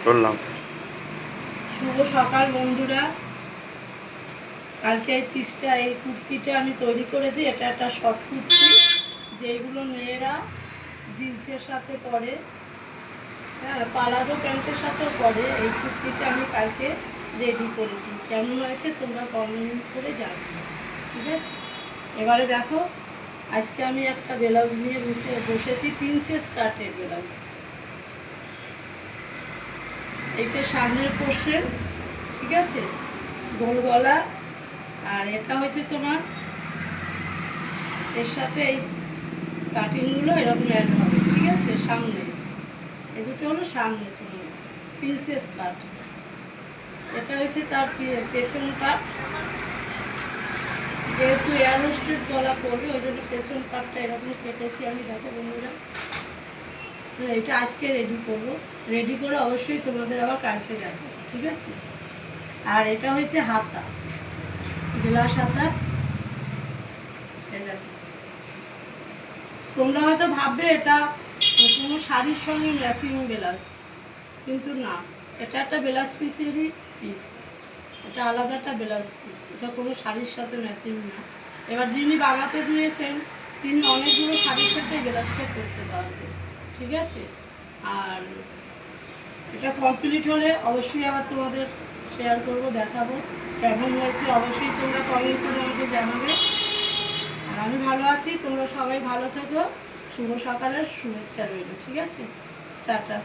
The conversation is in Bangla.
বললাম। শুভ সকাল বন্ধুরা। কালকে এই কুর্তিটা আমি তৈরি করেছি। এটা একটা শর্ট কুর্তি, যেগুলো মেয়েরা জিন্সের সাথে পরে, হ্যাঁ, পালাজো প্যান্টের সাথেও পরে। এই কুর্তিটা আমি কালকে রেডি করেছি। কেমন হয়েছে তোমরা কমেন্ট করে জানাবে, ঠিক আছে? এবারে দেখো, আজকে আমি একটা ব্লাউজ নিয়ে বসেছি, প্রিন্সেস কাটের ব্লাউজ। এইটা সামনের পোর্শন, ঠিক আছে, গোল গলা। আর এটা হচ্ছে তোমার, এর সাথে এই কাটিংগুলো এরকম অ্যাড হবে, ঠিক আছে? সামনে এই দুটো হলো সামনে তোমার প্রিন্সেস কাট। এটা হচ্ছে তার পেছন পাট, যেহেতু এয়ার হোস্টেস গলা পড়বে ওই জন্য পেছন পাটটা এরকম কেটেছি আমি। দেখো বন্ধুরা, এটা আজকে রেডি করবো। রেডি করে অবশ্যই তোমাদের আবার কালকে যাবো, ঠিক আছে? আর এটা হচ্ছে হাতা, গ্লাস হাতা। তোমরা হয়তো ভাববে এটা কোনো শাড়ির সঙ্গে ম্যাচিং ব্লাউজ, কিন্তু না, এটা একটা ব্লাউজ পিসেরই পিস। এটা আলাদা একটা ব্লাউজ পিস, এটা কোনো শাড়ির সাথে ম্যাচিং না। এবার যিনি বানাতে দিয়েছেন তিনি অনেকগুলো শাড়ির সাথে ব্লাউজটা করতে পারবেন, ঠিক আছে? আর এটা কমপ্লিট হলে অবশ্যই আবার তোমাদের শেয়ার করবো, দেখাবো কেমন হয়েছে। অবশ্যই তোমরা কমেন্ট করে আমাকে জানাবে। আর আমি ভালো আছি, তোমরা সবাই ভালো থেকো। শুভ সকালের শুভেচ্ছা রইল, ঠিক আছে? টাটা।